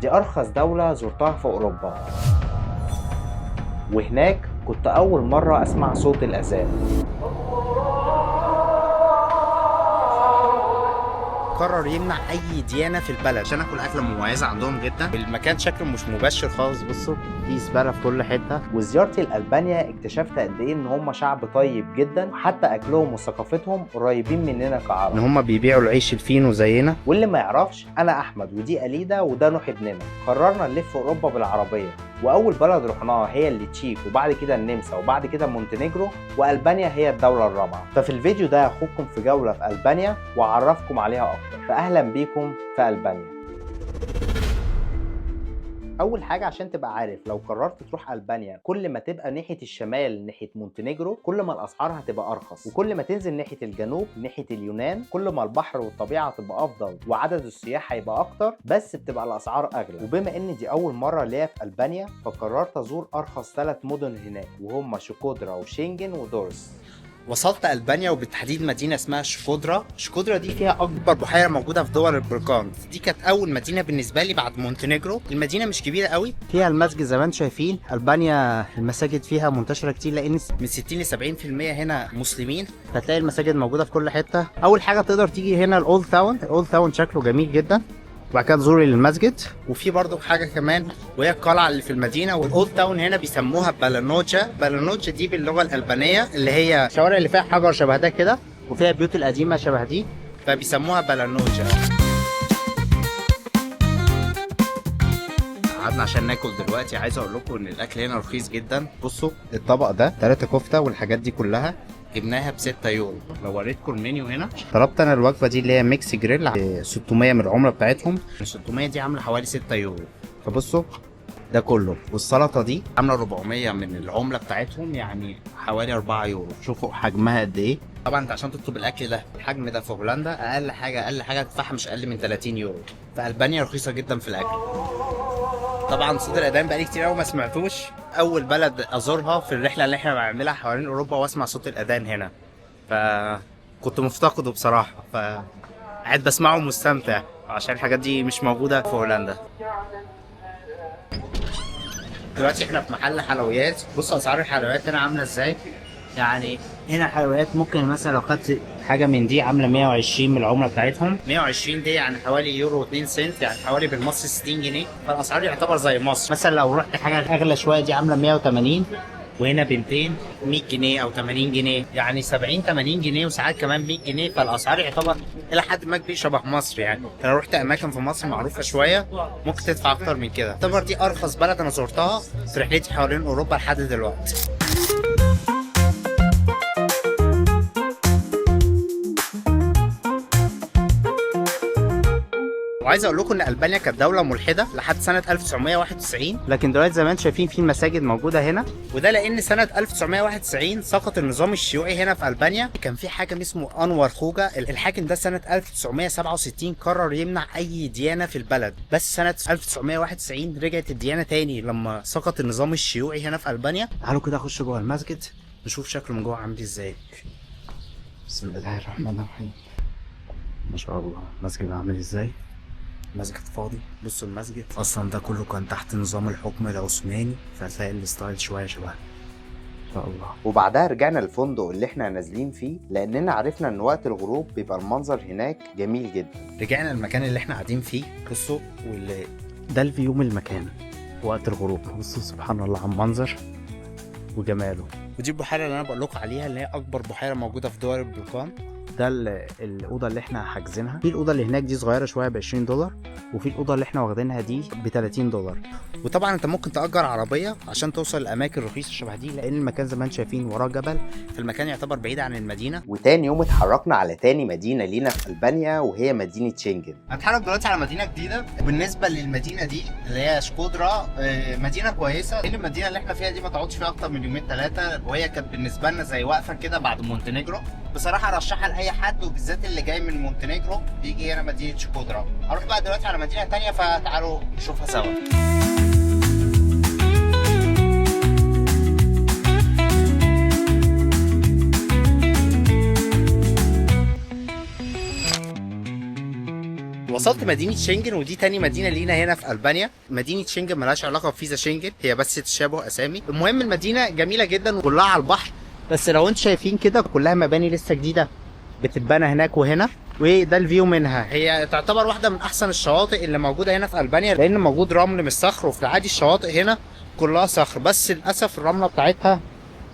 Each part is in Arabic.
دي أرخص دولة زرتها في أوروبا، وهناك كنت أول مرة أسمع صوت الأذان. قرر يمنع اي ديانه في البلد عشان اكل اكله مميزه عندهم جدا. المكان شكله مش مبشر خالص، بصوا في زباله في كل حته. وزيارتي لألبانيا اكتشفت قد إيه إن هم شعب طيب جدا، وحتى أكلهم وثقافتهم قريبين مننا ان كعرب. هم بيبيعوا العيش الفينو زينا. واللي ما يعرفش، أنا أحمد ودي أليدا وده نوح ابننا. قررنا نلف أوروبا بالعربية، وأول بلد رحناها هي اللي تشيك، وبعد كده النمسا، وبعد كده مونتينيجرو، وألبانيا هي الدولة الرابعة. ففي الفيديو ده هاخدكم في جولة في ألبانيا وأعرفكم عليها أكتر. فأهلا بيكم في ألبانيا. اول حاجه عشان تبقى عارف، لو قررت تروح البانيا كل ما تبقى ناحيه الشمال ناحيه مونتينيجرو كل ما الاسعار هتبقى ارخص، وكل ما تنزل ناحيه الجنوب ناحيه اليونان كل ما البحر والطبيعه تبقى افضل وعدد السياح هيبقى اكتر، بس بتبقى الاسعار اغلى. وبما ان دي اول مره ليا في البانيا فقررت ازور ارخص 3 مدن هناك، وهم شكودرا وشينجن ودورس. وصلت ألبانيا وبالتحديد مدينة اسمها شكودرا. شكودرا دي فيها أكبر بحيرة موجودة في دول البلقان. دي كانت أول مدينة بالنسبة لي بعد مونتينيجرو. المدينة مش كبيرة قوي، فيها المسجد زي ما انتم شايفين. ألبانيا المساجد فيها منتشرة كتير لأن من 60 ل 70% هنا مسلمين، فتلاقي المساجد موجودة في كل حتة. أول حاجة تقدر تيجي هنا الأولد تاون. الأولد تاون شكله جميل جدا، وبعد كده تزوري المسجد. وفي برضه حاجه كمان وهي القلعه اللي في المدينه. والاولد تاون هنا بيسموها بالانوجا. بالانوجا دي باللغه الالبانيه اللي هي الشوارع اللي فيها حجر شبه ده كده، وفيها البيوت القديمه شبه دي، فبيسموها بالانوجا. قعدنا عشان ناكل دلوقتي. عايز اقول لكم ان الاكل هنا رخيص جدا. بصوا الطبق ده 3 كفته والحاجات دي كلها جبناها ب 6 يورو. لو وريتكم المنيو هنا، طلبت انا الوجبه دي اللي هي ميكس جريل 600 من العمله بتاعتهم. ال 600 دي عامله حوالي 6 يورو. فبصوا ده كله، والسلطه دي عامله 400 من العمله بتاعتهم، يعني حوالي 4 يورو. شوفوا حجمها قد ايه. طبعا انت عشان تطلب الاكل ده الحجم ده في هولندا اقل حاجه تدفعها مش اقل من 30 يورو. فالبانيا رخيصه جدا في الاكل. طبعا صوت الاذان بقالي كتير قوي ما سمعتوش. اول بلد ازورها في الرحله اللي احنا بنعملها حوالين اوروبا واسمع صوت الاذان هنا، فكنت مفتقده بصراحه. قاعد بسمعه مستمتع عشان الحاجات دي مش موجوده في هولندا. دلوقتي احنا في محل حلويات. بص اسعار الحلويات هنا عامله ازاي. يعني هنا حلويات ممكن مثلا لو خدت حاجه من دي عامله 120 من العمله بتاعتهم. 120 دي يعني حوالي يورو 2 سنت، يعني حوالي بالمصري 60 جنيه. فالاسعار يعتبر زي مصر. مثلا لو رحت حاجه اغلى شويه دي عامله 180، وهنا ب 200 100 جنيه او 80 جنيه، يعني 70 80 جنيه وساعات كمان 100 جنيه. فالاسعار يعتبر الى حد ما كبير شبه مصر. يعني لو رحت اماكن في مصر معروفه شويه ممكن تدفع اكتر من كده. تعتبر دي ارخص بلد انا زرتها في رحلتي حوالين اوروبا لحد دلوقتي. وعايز اقول لكم ان البانيا كانت دوله ملحده لحد سنه 1991، لكن دلوقتي زي ما انتم شايفين في المساجد موجوده هنا. وده لان سنه 1991 سقط النظام الشيوعي هنا في البانيا. كان في حاكم اسمه انور خوجا. الحاكم ده سنه 1967 قرر يمنع اي ديانه في البلد، بس سنه 1991 رجعت الديانه تاني لما سقط النظام الشيوعي هنا في البانيا. تعالوا كده نخش جوه المسجد نشوف شكله من جوه عامل ازاي. بسم الله الرحمن الرحيم. ما شاء الله المسجد عامل ازاي. مسجد فاضي. بصوا المسجد اصلا ده كله كان تحت نظام الحكم العثماني، فهتلاقي الستايل شويه شبه ان شاء الله. وبعدها رجعنا الفندق اللي احنا نازلين فيه، لاننا عرفنا ان وقت الغروب بيبقى المنظر هناك جميل جدا. رجعنا المكان اللي احنا قاعدين فيه. بصوا ده الفيو من المكان وقت الغروب. بصوا سبحان الله على المنظر وجماله. ودي البحيره اللي انا بقول لكم عليها اللي هي اكبر بحيره موجوده في دول البلقان. ده الاوضه اللي احنا حاجزينها. في الاوضه اللي هناك دي صغيره شويه ب 20 دولار، وفي الاوضه اللي احنا واخدينها دي ب 30 دولار. وطبعا انت ممكن تأجر عربيه عشان توصل لاماكن رخيصه شبه دي، لان المكان زي ما انتم شايفين وراه جبل، فالمكان يعتبر بعيد عن المدينه. وتاني يوم اتحركنا على تاني مدينه لينا في البانيا، وهي مدينه شينجن. هنتحرك دلوقتي على مدينه جديده. بالنسبه للمدينه دي اللي هي شكودرا، مدينه كويسه. لان المدينه اللي احنا فيها دي ما تقعدش فيها اكتر من يومين 3، وهي كانت بالنسبه لنا زي وقفه كده بعد مونتينيجرو. بصراحه ارشحها لاي حد، وبالذات اللي جاي من مونتينيجرو يجي هنا مدينه شكودرا. هروح بقى دلوقتي على مدينه تانية، فتعالوا نشوفها سوا. وصلت مدينه شنجن، ودي تاني مدينه لينا هنا في البانيا. مدينه شنجن ملهاش علاقه بفيزا شنجن، هي بس تشابه اسامي. المهم المدينه جميله جدا وكلها على البحر، بس لو انتم شايفين كده كلها مباني لسه جديده بتتبنى هناك وهنا، وده الفيو منها. هي تعتبر واحده من احسن الشواطئ اللي موجوده هنا في البانيا، لان موجود رمل مش صخر، وفي العادي الشواطئ هنا كلها صخر، بس للاسف الرمله بتاعتها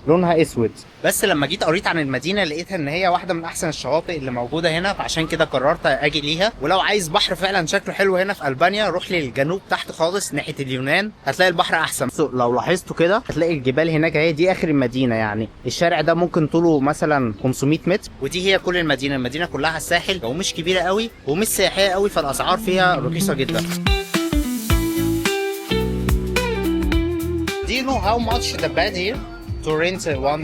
لونها اسود. بس لما جيت قريت عن المدينه لقيتها ان هي واحده من احسن الشواطئ اللي موجوده هنا، فعشان كده قررت اجي ليها. ولو عايز بحر فعلا شكله حلو هنا في البانيا، روح للجنوب تحت خالص ناحيه اليونان، هتلاقي البحر احسن. لو لاحظتوا كده هتلاقي الجبال هناك، هي دي اخر المدينه، يعني الشارع ده ممكن طوله مثلا 500 متر، ودي هي كل المدينه. المدينه كلها على الساحل، ومش كبيره قوي ومش سياحيه قوي، فالاسعار فيها رخيصه جدا. Do you know how much the bed here to rent one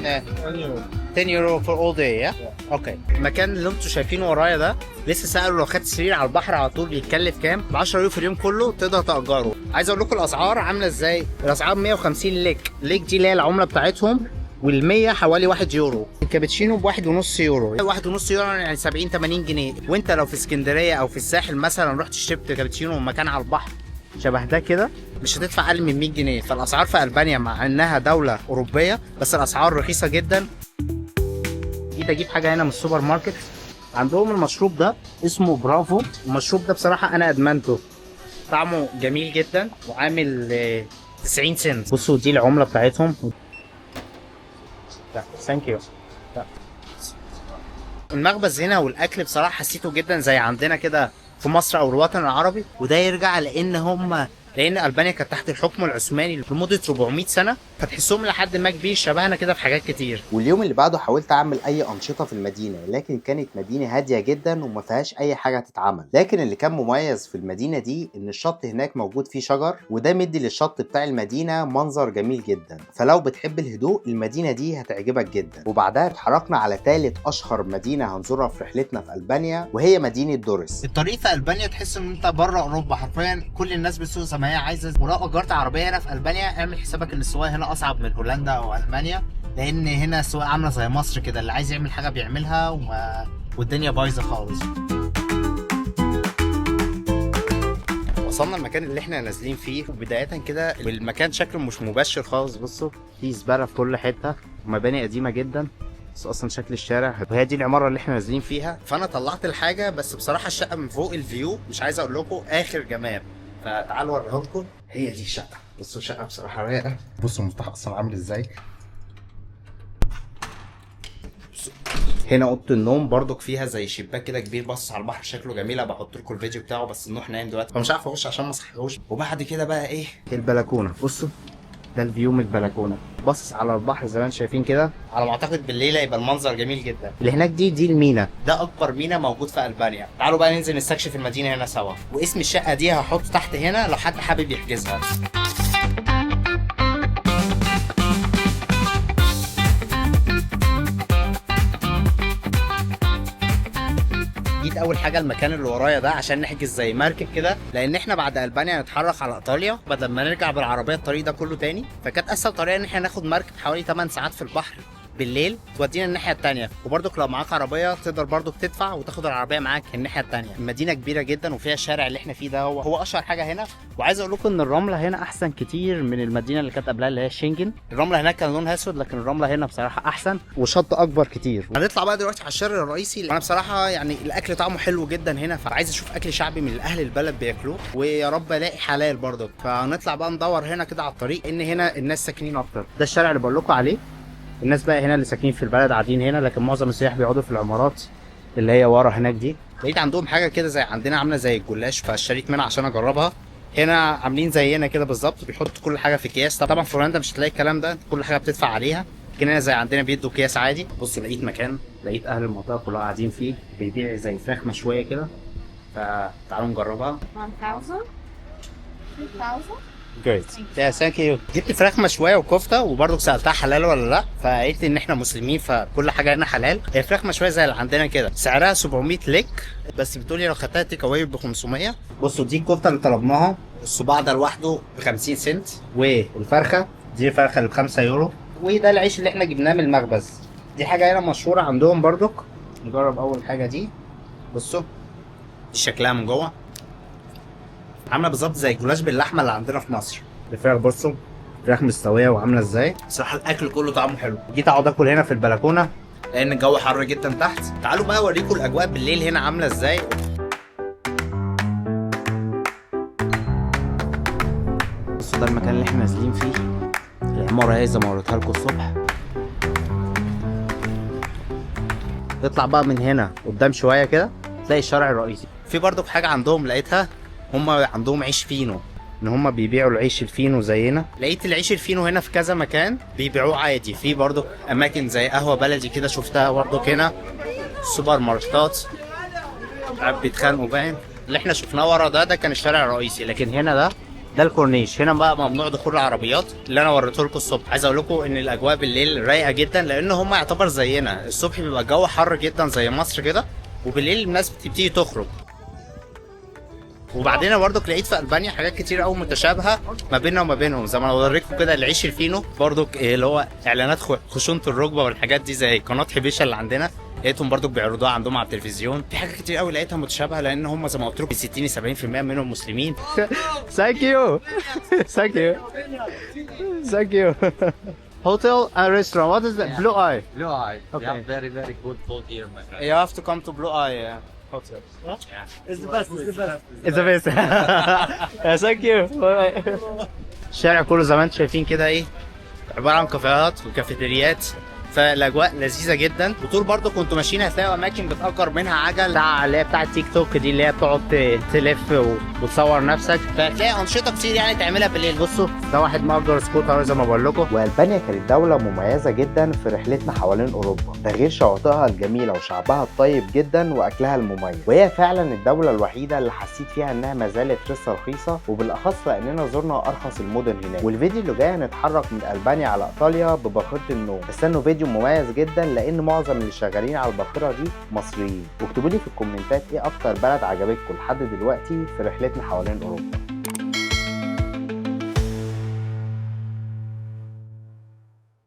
10 euro for all day? Yeah? Okay. المكان اللي انتوا شايفينه ورايا ده لسه سألوا لو خدت سرير على البحر على طول بيتكلف كام؟ ب 10 يورو في اليوم كله تقدر تأجره. عايز اقول لكم الاسعار عامله ازاي؟ الاسعار 150 ليك، ليك دي اللي هي العمله بتاعتهم، وال100 حوالي 1 يورو. الكابتشينو ب 1.5 يورو، 1.5 يورو يعني 70 80 جنيه. وانت لو في اسكندريه او في الساحل مثلا رحت شربت كابتشينو مكان على البحر شبه ده كده، مش هتدفع اقل من 100 جنيه. فالاسعار في البانيا مع انها دوله اوروبيه بس الاسعار رخيصه جدا. جيت اجيب حاجه هنا من السوبر ماركت، عندهم المشروب ده اسمه برافو. المشروب ده بصراحه انا ادمنته، طعمه جميل جدا وعامل 90 سنت. بصوا دي العمله بتاعتهم. ثانك يو. المخبز هنا والاكل بصراحه حسيته جدا زي عندنا كده في مصر او الوطن العربي، وده يرجع لان البانيا كانت تحت الحكم العثماني لمده 400 سنه، فتحسهم لحد ما كبير شبهنا كده في حاجات كتير. واليوم اللي بعده حاولت اعمل اي انشطه في المدينه، لكن كانت مدينه هاديه جدا وما فيهاش اي حاجه تتعمل. لكن اللي كان مميز في المدينه دي ان الشط هناك موجود فيه شجر، وده مدي للشط بتاع المدينه منظر جميل جدا. فلو بتحب الهدوء المدينه دي هتعجبك جدا. وبعدها اتحركنا على ثالث اشهر مدينه هنزورها في رحلتنا في البانيا، وهي مدينه دوريس. الطريق في البانيا تحس ان انت بره اوروبا حرفيا، كل الناس بتسوق زي ما هي عايزه. ولو اجرت عربيه هنا في البانيا اعمل حسابك ان السواقه هنا اصعب من هولندا او المانيا، لان هنا السواقه عامله زي مصر كده، اللي عايز يعمل حاجه بيعملها والدنيا بايظه خالص. وصلنا المكان اللي احنا نازلين فيه، وبدايه كده المكان شكله مش مبشر خالص. بصوا في زباله في كل حته ومباني قديمه جدا، بس اصلا شكل الشارع، وهي دي العماره اللي احنا نازلين فيها. فانا طلعت الحاجه، بس بصراحه الشقه من فوق الفيو مش عايز اقول لكم اخر جمال، فتعالوا اوريها لكم. هي دي الشقه. بصوا الشقه بصراحه رايقه. بصوا المفتاح اصلا عامل ازاي. هنا اوضه النوم برضك فيها زي شباك كده كبير باصص على البحر، شكله جميل. بحط لكم الفيديو بتاعه، بس النوح نايم دلوقتي فمش عارف اخش عشان ما اصحيهوش. وبعد كده بقى ايه البلكونه. بصوا ده الفيو من البلكونه، باصص على البحر زي ما انتم شايفين كده. على ما اعتقد بالليل هيبقى المنظر جميل جدا. اللي هناك دي المينا، ده اكبر مينا موجود في البانيا. تعالوا بقى ننزل نستكشف المدينه هنا سوا. واسم الشقه دي هحطه تحت هنا لو حد حابب يحجزها. جيت اول حاجه المكان اللي ورايا ده عشان نحجز زي مركب كده، لان احنا بعد البانيا هنتحرك على ايطاليا بدل ما نرجع بالعربيه الطريق ده كله تاني. فكانت اسهل طريقه ان احنا ناخد مركب حوالي 8 ساعات في البحر بالليل تودينا الناحيه الثانيه. وبرضك لو معاك عربيه تقدر برضك تدفع وتاخد العربيه معاك الناحيه الثانيه. المدينه كبيره جدا وفيها الشارع اللي احنا فيه ده هو اشهر حاجه هنا. وعايز اقول لكم ان الرمله هنا احسن كتير من المدينه اللي كانت قبلها اللي هي شنجن. الرمله هناك كان لونها اسود، لكن الرمله هنا بصراحه احسن وشط اكبر كتير. هنطلع بقى دلوقتي على الشارع الرئيسي. انا بصراحه يعني الاكل طعمه حلو جدا هنا، فعايز اشوف اكل شعبي من اهل البلد بياكلوه، ويا رب الاقي حلال برضك. فهنطلع بقى ندور هنا كده على الطريق، ان هنا الناس ساكنين اكتر. ده الشارع اللي بقول لكم عليه. الناس بقى هنا اللي ساكنين في البلد قاعدين هنا، لكن معظم السياح بيقعدوا في العمارات اللي هي ورا هناك دي. لقيت عندهم حاجه كده زي عندنا عامله زي الجلاش، فاشتريت منها عشان اجربها. هنا عاملين زينا كده بالظبط، بيحطوا كل حاجه في اكياس. طبعا في هولندا مش هتلاقي الكلام ده، كل حاجه بتدفع عليها. لكن هنا زي عندنا بيدوا اكياس عادي. بص لقيت مكان، لقيت اهل المنطقه كلها قاعدين فيه بيبيع زي فراخ مشويه كده، فتعالوا نجربها. 1000 2000 جريت يا ثانك يو. جبت فراخ مشويه وكفته، وبرضه سالتها حلال ولا لا، فقالت لي ان احنا مسلمين فكل حاجه هنا حلال. هي فراخ مشويه زي اللي عندنا كده، سعرها 700 ليك، بس بتقولي لو خدتها تيك اواي ب 500. بصوا دي الكفته اللي طلبناها، الصباع ده لوحده ب 50 سنت، والفرخه دي الفرخه اللي ب 5 يورو، وده العيش اللي احنا جبناه من المخبز. دي حاجه هنا مشهوره عندهم برضك. نجرب اول حاجه دي. بصوا دي شكلها من جوه. عامله بالظبط زي الجلاش باللحمه اللي عندنا في مصر. الفراخ بصوا، فراخ مستويه وعامله ازاي. بصراحه الاكل كله طعمه حلو. جيت اقعد اكل هنا في البلكونه لان الجو حر جدا تحت. تعالوا بقى اوريكم الاجواء بالليل هنا عامله ازاي. بصوا ده المكان اللي احنا نازلين فيه. العماره اهي زي ما وريتها لكم الصبح. تطلع بقى من هنا قدام شويه كده تلاقي الشارع الرئيسي. في برضو حاجه عندهم لقيتها، هم عندهم عيش فينو، ان هم بيبيعوا العيش الفينو زينا. لقيت العيش الفينو هنا في كذا مكان بيبيعوه عادي. في برضو اماكن زي قهوه بلدي كده شفتها برضو هنا. سوبر ماركتات بيتخانقوا باين. اللي احنا شفناه ورا ده كان الشارع الرئيسي، لكن هنا ده الكورنيش. هنا بقى ممنوع دخول العربيات اللي انا وريته لكم الصبح. عايز اقول لكم ان الاجواء بالليل رايقه جدا، لان هم يعتبر زينا. الصبح بيبقى الجو حر جدا زي مصر كده، وبالليل الناس بتبتدي تخرج. وبعدين برضو لقيت في البانيا حاجات كتير قوي متشابهه ما بيننا وما بينهم. زي ما اوريكم كده العيش الفينو برضو اللي هو اعلانات خشونه الركبه والحاجات دي زي قناه حبيشه اللي عندنا، لقيتهم برضو بيعرضوها عندهم على التلفزيون. في حاجات كتير قوي لقيتها متشابهه، لان هم زي ما قلت لكم 60 70% منهم مسلمين. ثانك يو ثانك يو ثانك يو. Hotel and restaurant. What is that? Blue Eye. Blue Eye. Okay. We have very, very good food here, my friend. You have to come to Blue Eye Hotel. Yeah. It's the best. It's the best. It's the best. Thank you. الشارع كله زي ما انتم شايفين كده ايه، عباره عن كافيهات وكافيتريات، فالاجواء لذيذه جدا. وطول برضو كنتوا ماشيين هتلاقوا اماكن بتأجر منها عجل بتاع اللي هي بتاع التيك توك دي، اللي هي بتقعد تلف وتصور نفسك. فهتلاقي انشطه كتير يعني تعملها بالليل. بصوا ده واحد مأجر سكوتر زي ما بقول لكم. والبانيا كانت دولة مميزة جدا في رحلتنا حوالين أوروبا، ده غير شواطئها الجميلة وشعبها الطيب جدا وأكلها المميز. وهي فعلا الدولة الوحيدة اللي حسيت فيها إنها ما زالت لسه رخيصة، وبالأخص لأننا زرنا أرخص المدن هناك. والفيديو اللي جاي هنتحرك من ألبانيا على إيطاليا بباخرة النوم. استنوا فيديو مميز جدا لأن معظم اللي شغالين على الباخرة دي مصريين. واكتبوا لي في الكومنتات إيه أكتر بلد عجبتكم لحد دلوقتي في رحلتنا حوالين أوروبا.